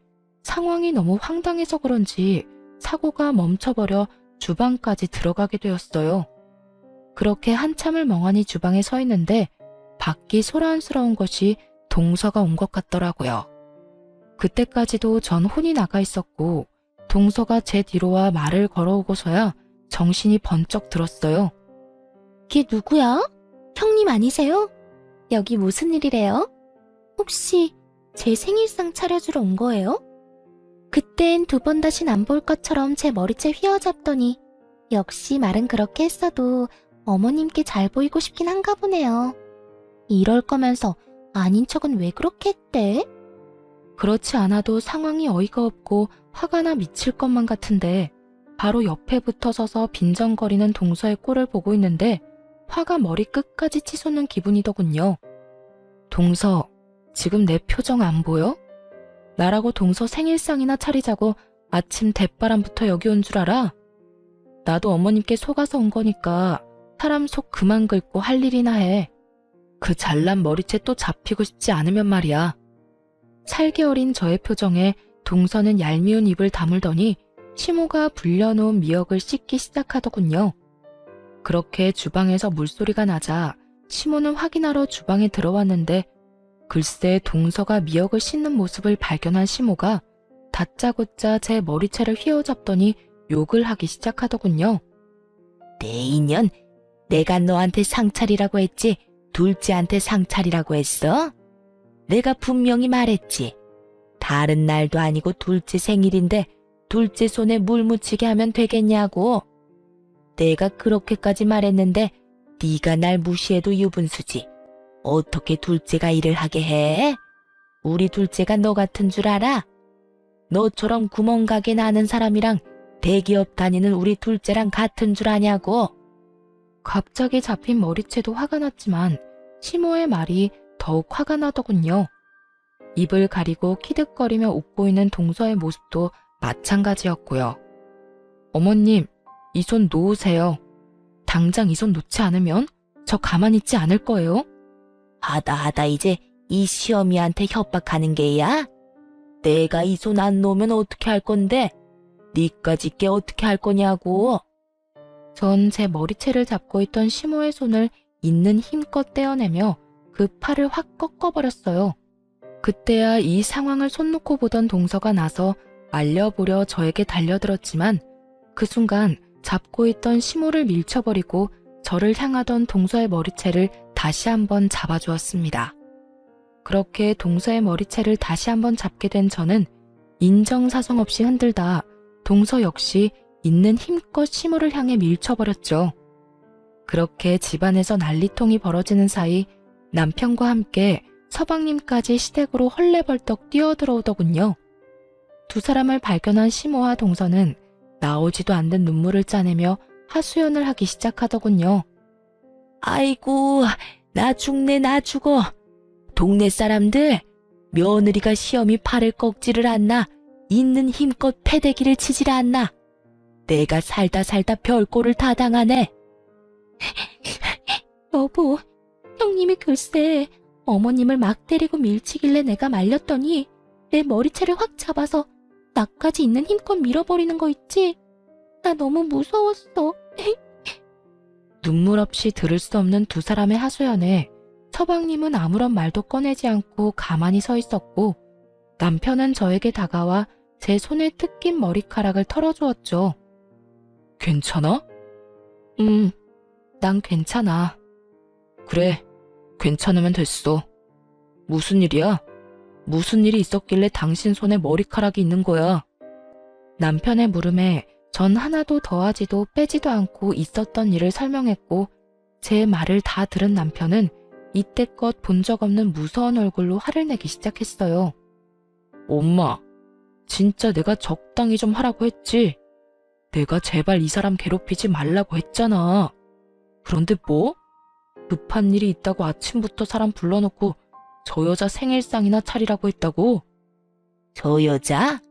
상황이 너무 황당해서 그런지 사고가 멈춰버려 주방까지 들어가게 되었어요. 그렇게 한참을 멍하니 주방에 서 있는데 밖이 소란스러운 것이 동서가 온 것 같더라고요. 그때까지도 전 혼이 나가 있었고 동서가 제 뒤로 와 말을 걸어오고서야 정신이 번쩍 들었어요. 걔 누구야? 형님 아니세요? 여기 무슨 일이래요? 혹시 제 생일상 차려주러 온 거예요? 그땐 두 번 다신 안 볼 것처럼 제 머리채 휘어잡더니 역시 말은 그렇게 했어도 어머님께 잘 보이고 싶긴 한가 보네요. 이럴 거면서 아닌 척은 왜 그렇게 했대? 그렇지 않아도 상황이 어이가 없고 화가 나 미칠 것만 같은데 바로 옆에 붙어 서서 빈정거리는 동서의 꼴을 보고 있는데 화가 머리 끝까지 치솟는 기분이더군요. 동서, 지금 내 표정 안 보여? 나라고 동서 생일상이나 차리자고 아침 대바람부터 여기 온 줄 알아? 나도 어머님께 속아서 온 거니까 사람 속 그만 긁고 할 일이나 해. 그 잘난 머리채 또 잡히고 싶지 않으면 말이야. 살기 어린 저의 표정에 동서는 얄미운 입을 다물더니 시모가 불려놓은 미역을 씻기 시작하더군요. 그렇게 주방에서 물소리가 나자 시모는 확인하러 주방에 들어왔는데 글쎄 동서가 미역을 씻는 모습을 발견한 시모가 다짜고짜 제 머리채를 휘어잡더니 욕을 하기 시작하더군요. 내 인연, 내가 너한테 상차리라고 했지 둘째한테 상차리라고 했어? 내가 분명히 말했지. 다른 날도 아니고 둘째 생일인데 둘째 손에 물 묻히게 하면 되겠냐고. 내가 그렇게까지 말했는데 네가 날 무시해도 유분수지. 어떻게 둘째가 일을 하게 해? 우리 둘째가 너 같은 줄 알아? 너처럼 구멍가게 나는 사람이랑 대기업 다니는 우리 둘째랑 같은 줄 아냐고. 갑자기 잡힌 머리채도 화가 났지만 시모의 말이 더욱 화가 나더군요. 입을 가리고 키득거리며 웃고 있는 동서의 모습도 마찬가지였고요. 어머님, 이 손 놓으세요. 당장 이 손 놓지 않으면 저 가만히 있지 않을 거예요. 하다 이제 이 시어미한테 협박하는 게야? 내가 이 손 안 놓으면 어떻게 할 건데? 니까짓 게 어떻게 할 거냐고. 전 제 머리채를 잡고 있던 시모의 손을 있는 힘껏 떼어내며 그 팔을 확 꺾어버렸어요. 그때야 이 상황을 손 놓고 보던 동서가 나서 알려보려 저에게 달려들었지만 그 순간 잡고 있던 시모를 밀쳐버리고 저를 향하던 동서의 머리채를 다시 한번 잡아주었습니다. 그렇게 동서의 머리채를 다시 한번 잡게 된 저는 인정사정 없이 흔들다 동서 역시 있는 힘껏 시모를 향해 밀쳐버렸죠. 그렇게 집안에서 난리통이 벌어지는 사이 남편과 함께 서방님까지 시댁으로 헐레벌떡 뛰어들어오더군요. 두 사람을 발견한 시모와 동서는 나오지도 않는 눈물을 짜내며 하소연을 하기 시작하더군요. 아이고, 나 죽네, 나 죽어. 동네 사람들, 며느리가 시험이 팔을 꺾지를 않나, 있는 힘껏 패대기를 치지를 않나. 내가 살다 별꼴을 다 당하네. 여보, 형님이 글쎄 어머님을 막 때리고 밀치길래 내가 말렸더니 내 머리채를 확 잡아서 나까지 있는 힘껏 밀어버리는 거 있지? 나 너무 무서웠어. 눈물 없이 들을 수 없는 두 사람의 하소연에 서방님은 아무런 말도 꺼내지 않고 가만히 서 있었고 남편은 저에게 다가와 제 손에 뜯긴 머리카락을 털어주었죠. 괜찮아? 난 괜찮아. 그래, 괜찮으면 됐어. 무슨 일이야? 무슨 일이 있었길래 당신 손에 머리카락이 있는 거야? 남편의 물음에 전 하나도 더하지도 빼지도 않고 있었던 일을 설명했고 제 말을 다 들은 남편은 이때껏 본 적 없는 무서운 얼굴로 화를 내기 시작했어요. 엄마, 진짜 내가 적당히 좀 하라고 했지? 내가 제발 이 사람 괴롭히지 말라고 했잖아. 그런데 뭐? 급한 일이 있다고 아침부터 사람 불러놓고 저 여자 생일상이나 차리라고 했다고? 저 여자?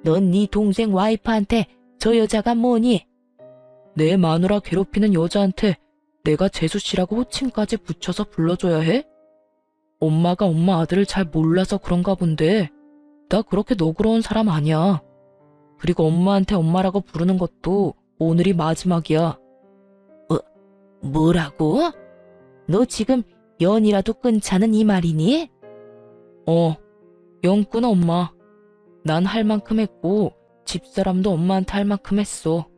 넌 네 동생 와이프한테 저 여자가 뭐니? 내 마누라 괴롭히는 여자한테 내가 재수씨라고 호칭까지 붙여서 불러줘야 해? 엄마가 엄마 아들을 잘 몰라서 그런가 본데 나 그렇게 너그러운 사람 아니야. 그리고 엄마한테 엄마라고 부르는 것도 오늘이 마지막이야. 뭐라고? 너 지금 연이라도 끊자는 이 말이니? 연 끊어 엄마. 난 할 만큼 했고 집사람도 엄마한테 할 만큼 했어.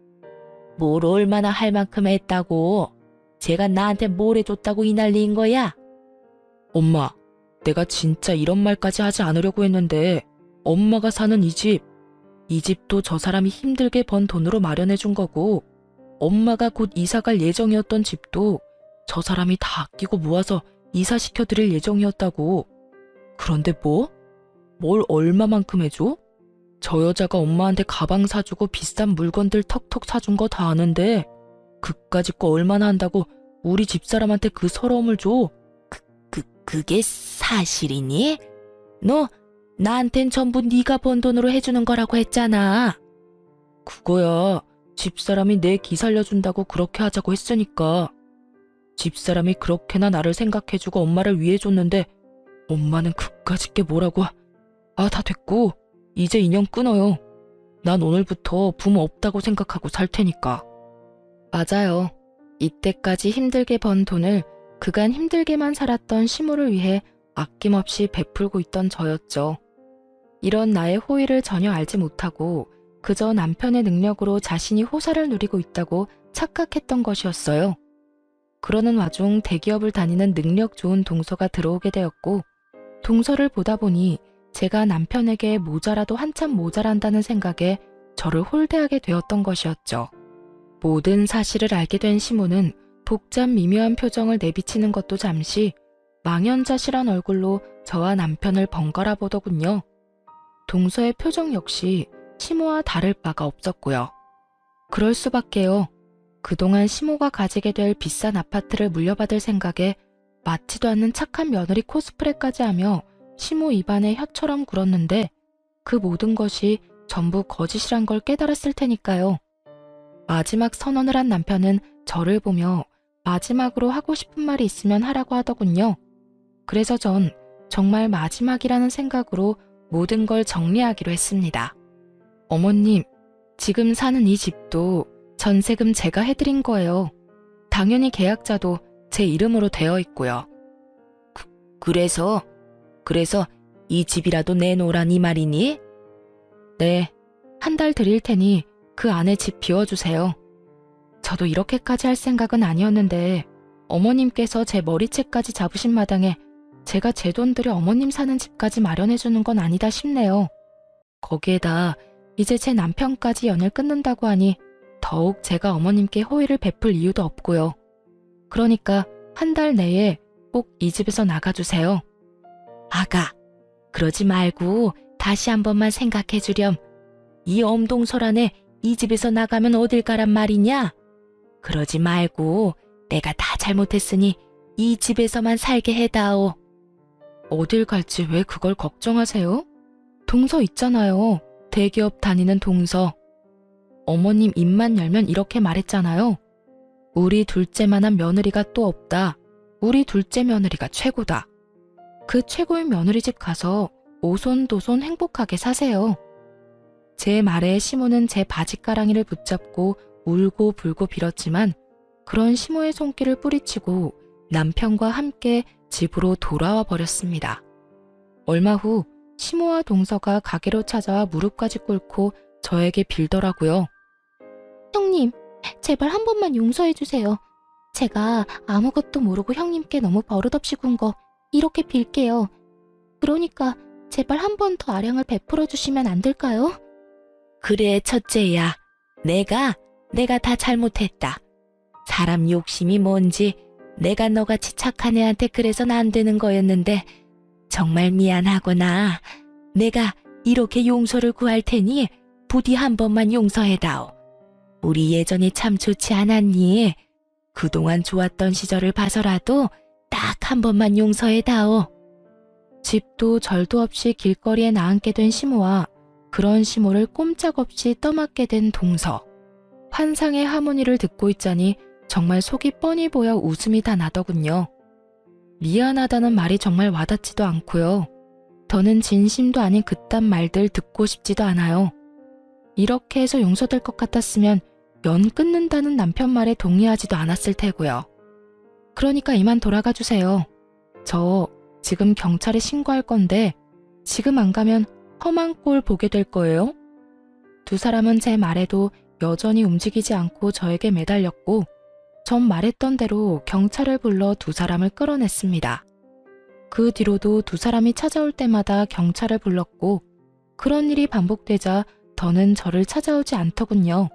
뭘 얼마나 할 만큼 했다고? 제가 나한테 뭘 해줬다고 이 난리인 거야? 엄마, 내가 진짜 이런 말까지 하지 않으려고 했는데 엄마가 사는 이 집도 저 사람이 힘들게 번 돈으로 마련해 준 거고 엄마가 곧 이사 갈 예정이었던 집도 저 사람이 다 아끼고 모아서 이사시켜 드릴 예정이었다고. 그런데 뭐? 뭘 얼마만큼 해줘? 저 여자가 엄마한테 가방 사주고 비싼 물건들 턱턱 사준 거 다 아는데 그까짓 거 얼마나 한다고 우리 집사람한테 그 서러움을 줘? 그게 사실이니? 너 나한텐 전부 네가 번 돈으로 해주는 거라고 했잖아. 그거야. 집사람이 내 기 살려준다고 그렇게 하자고 했으니까. 집사람이 그렇게나 나를 생각해주고 엄마를 위해줬는데 엄마는 그까짓 게 뭐라고. 다 됐고 이제 인연 끊어요. 난 오늘부터 부모 없다고 생각하고 살 테니까. 맞아요. 이때까지 힘들게 번 돈을 그간 힘들게만 살았던 시모를 위해 아낌없이 베풀고 있던 저였죠. 이런 나의 호의를 전혀 알지 못하고 그저 남편의 능력으로 자신이 호사를 누리고 있다고 착각했던 것이었어요. 그러는 와중 대기업을 다니는 능력 좋은 동서가 들어오게 되었고 동서를 보다 보니 제가 남편에게 모자라도 한참 모자란다는 생각에 저를 홀대하게 되었던 것이었죠. 모든 사실을 알게 된 시모는 복잡 미묘한 표정을 내비치는 것도 잠시 망연자실한 얼굴로 저와 남편을 번갈아 보더군요. 동서의 표정 역시 시모와 다를 바가 없었고요. 그럴 수밖에요. 그동안 시모가 가지게 될 비싼 아파트를 물려받을 생각에 맞지도 않는 착한 며느리 코스프레까지 하며 시모 입안에 혀처럼 굴었는데 그 모든 것이 전부 거짓이란 걸 깨달았을 테니까요. 마지막 선언을 한 남편은 저를 보며 마지막으로 하고 싶은 말이 있으면 하라고 하더군요. 그래서 전 정말 마지막이라는 생각으로 모든 걸 정리하기로 했습니다. 어머님, 지금 사는 이 집도 전세금 제가 해드린 거예요. 당연히 계약자도 제 이름으로 되어 있고요. 그래서 이 집이라도 내놓으라니 말이니? 네, 한 달 드릴 테니 그 안에 집 비워주세요. 저도 이렇게까지 할 생각은 아니었는데 어머님께서 제 머리채까지 잡으신 마당에 제가 제 돈 들여 어머님 사는 집까지 마련해주는 건 아니다 싶네요. 거기에다 이제 제 남편까지 연을 끊는다고 하니 더욱 제가 어머님께 호의를 베풀 이유도 없고요. 그러니까 한 달 내에 꼭 이 집에서 나가주세요. 아가, 그러지 말고 다시 한 번만 생각해 주렴. 이 엄동설 안에 이 집에서 나가면 어딜 가란 말이냐? 그러지 말고 내가 다 잘못했으니 이 집에서만 살게 해다오. 어딜 갈지 왜 그걸 걱정하세요? 동서 있잖아요. 대기업 다니는 동서. 어머님 입만 열면 이렇게 말했잖아요. 우리 둘째만한 며느리가 또 없다. 우리 둘째 며느리가 최고다. 그 최고의 며느리 집 가서 오손도손 행복하게 사세요. 제 말에 시모는 제 바지가랑이를 붙잡고 울고 불고 빌었지만 그런 시모의 손길을 뿌리치고 남편과 함께 집으로 돌아와 버렸습니다. 얼마 후 시모와 동서가 가게로 찾아와 무릎까지 꿇고 저에게 빌더라고요. 형님, 제발 한 번만 용서해 주세요. 제가 아무것도 모르고 형님께 너무 버릇없이 군 거 이렇게 빌게요. 그러니까 제발 한 번 더 아량을 베풀어 주시면 안 될까요? 그래, 첫째야. 내가 다 잘못했다. 사람 욕심이 뭔지 내가 너같이 착한 애한테 그래선 안 되는 거였는데 정말 미안하구나. 내가 이렇게 용서를 구할 테니 부디 한 번만 용서해다오. 우리 예전이 참 좋지 않았니? 그동안 좋았던 시절을 봐서라도 딱 한 번만 용서해다오. 집도 절도 없이 길거리에 나앉게 된 시모와 그런 시모를 꼼짝없이 떠맡게 된 동서. 환상의 하모니를 듣고 있자니 정말 속이 뻔히 보여 웃음이 다 나더군요. 미안하다는 말이 정말 와닿지도 않고요. 더는 진심도 아닌 그딴 말들 듣고 싶지도 않아요. 이렇게 해서 용서될 것 같았으면 연 끊는다는 남편 말에 동의하지도 않았을 테고요. 그러니까 이만 돌아가 주세요. 저 지금 경찰에 신고할 건데 지금 안 가면 험한 꼴 보게 될 거예요. 두 사람은 제 말에도 여전히 움직이지 않고 저에게 매달렸고 전 말했던 대로 경찰을 불러 두 사람을 끌어냈습니다. 그 뒤로도 두 사람이 찾아올 때마다 경찰을 불렀고 그런 일이 반복되자 더는 저를 찾아오지 않더군요.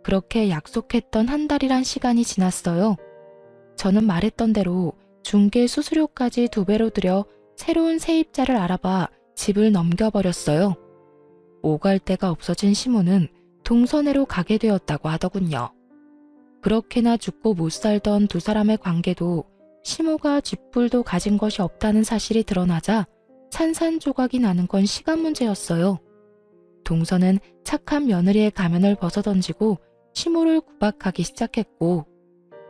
그렇게 약속했던 한 달이란 시간이 지났어요. 저는 말했던 대로 중개 수수료까지 2배로 들여 새로운 세입자를 알아봐 집을 넘겨버렸어요. 오갈 데가 없어진 시모는 동서내로 가게 되었다고 하더군요. 그렇게나 죽고 못 살던 두 사람의 관계도 시모가 쥐뿔도 가진 것이 없다는 사실이 드러나자 산산조각이 나는 건 시간 문제였어요. 동서는 착한 며느리의 가면을 벗어던지고 시모를 구박하기 시작했고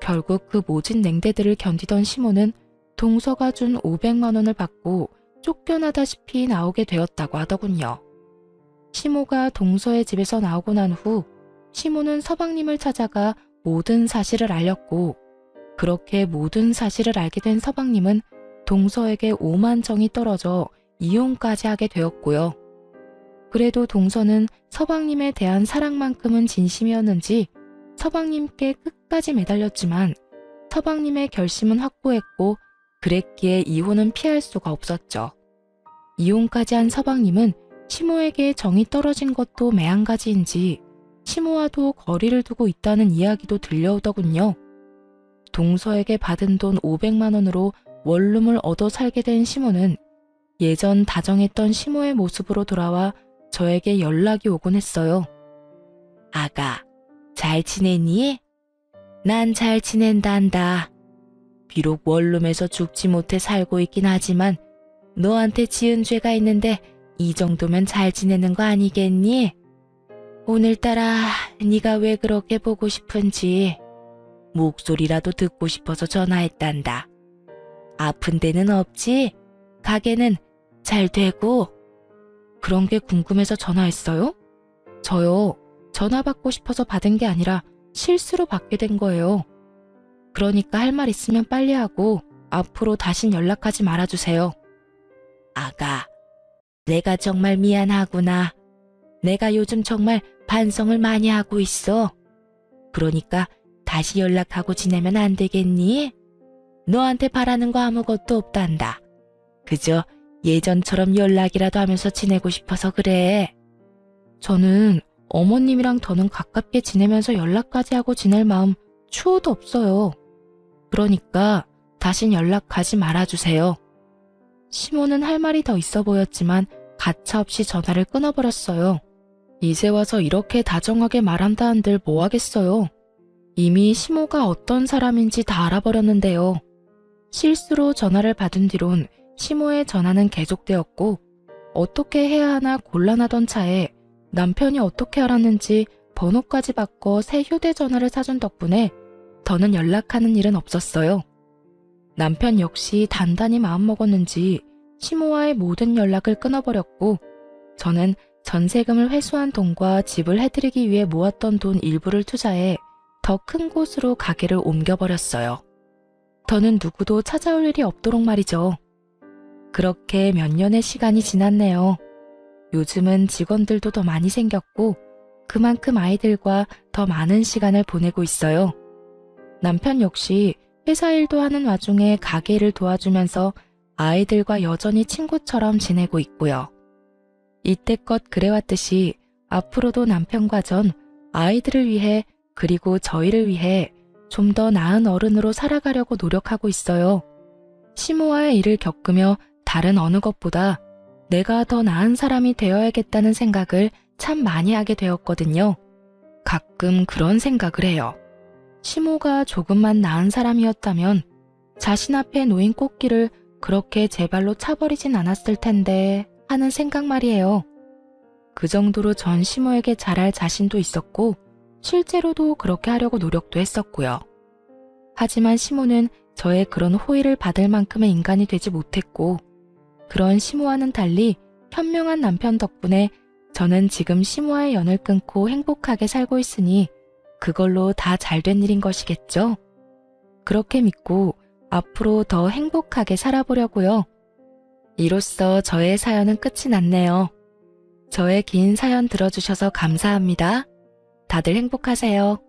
결국 그 모진 냉대들을 견디던 시모는 동서가 준 500만 원을 받고 쫓겨나다시피 나오게 되었다고 하더군요. 시모가 동서의 집에서 나오고 난 후 시모는 서방님을 찾아가 모든 사실을 알렸고 그렇게 모든 사실을 알게 된 서방님은 동서에게 오만정이 떨어져 이혼까지 하게 되었고요. 그래도 동서는 서방님에 대한 사랑만큼은 진심이었는지 서방님께 끝까지 매달렸지만 서방님의 결심은 확고했고 그랬기에 이혼은 피할 수가 없었죠. 이혼까지 한 서방님은 시모에게 정이 떨어진 것도 매한가지인지 시모와도 거리를 두고 있다는 이야기도 들려오더군요. 동서에게 받은 돈 500만 원으로 원룸을 얻어 살게 된 시모는 예전 다정했던 시모의 모습으로 돌아와 저에게 연락이 오곤 했어요. 아가, 잘 지내니? 난 잘 지낸단다. 비록 원룸에서 죽지 못해 살고 있긴 하지만 너한테 지은 죄가 있는데 이 정도면 잘 지내는 거 아니겠니? 오늘따라 네가 왜 그렇게 보고 싶은지 목소리라도 듣고 싶어서 전화했단다. 아픈 데는 없지? 가게는 잘 되고? 그런 게 궁금해서 전화했어요? 저요, 전화 받고 싶어서 받은 게 아니라 실수로 받게 된 거예요. 그러니까 할 말 있으면 빨리 하고 앞으로 다신 연락하지 말아주세요. 아가, 내가 정말 미안하구나. 내가 요즘 정말 반성을 많이 하고 있어. 그러니까 다시 연락하고 지내면 안 되겠니? 너한테 바라는 거 아무것도 없단다. 그저 예전처럼 연락이라도 하면서 지내고 싶어서 그래. 저는 어머님이랑 더는 가깝게 지내면서 연락까지 하고 지낼 마음 추호도 없어요. 그러니까 다신 연락하지 말아주세요. 시모는 할 말이 더 있어 보였지만 가차없이 전화를 끊어버렸어요. 이제 와서 이렇게 다정하게 말한다 한들 뭐 하겠어요. 이미 시모가 어떤 사람인지 다 알아버렸는데요. 실수로 전화를 받은 뒤론 시모의 전화는 계속되었고 어떻게 해야 하나 곤란하던 차에 남편이 어떻게 알았는지 번호까지 바꿔 새 휴대전화를 사준 덕분에 더는 연락하는 일은 없었어요. 남편 역시 단단히 마음먹었는지 시모와의 모든 연락을 끊어버렸고 저는 전세금을 회수한 돈과 집을 해드리기 위해 모았던 돈 일부를 투자해 더 큰 곳으로 가게를 옮겨버렸어요. 더는 누구도 찾아올 일이 없도록 말이죠. 그렇게 몇 년의 시간이 지났네요. 요즘은 직원들도 더 많이 생겼고 그만큼 아이들과 더 많은 시간을 보내고 있어요. 남편 역시 회사 일도 하는 와중에 가게 일을 도와주면서 아이들과 여전히 친구처럼 지내고 있고요. 이때껏 그래왔듯이 앞으로도 남편과 전 아이들을 위해 그리고 저희를 위해 좀 더 나은 어른으로 살아가려고 노력하고 있어요. 시모와의 일을 겪으며 다른 어느 것보다 내가 더 나은 사람이 되어야겠다는 생각을 참 많이 하게 되었거든요. 가끔 그런 생각을 해요. 시모가 조금만 나은 사람이었다면 자신 앞에 놓인 꽃길을 그렇게 제 발로 차버리진 않았을 텐데 하는 생각 말이에요. 그 정도로 전 시모에게 잘할 자신도 있었고 실제로도 그렇게 하려고 노력도 했었고요. 하지만 시모는 저의 그런 호의를 받을 만큼의 인간이 되지 못했고 그런 시모와는 달리 현명한 남편 덕분에 저는 지금 시모와의 연을 끊고 행복하게 살고 있으니 그걸로 다 잘된 일인 것이겠죠? 그렇게 믿고 앞으로 더 행복하게 살아보려고요. 이로써 저의 사연은 끝이 났네요. 저의 긴 사연 들어주셔서 감사합니다. 다들 행복하세요.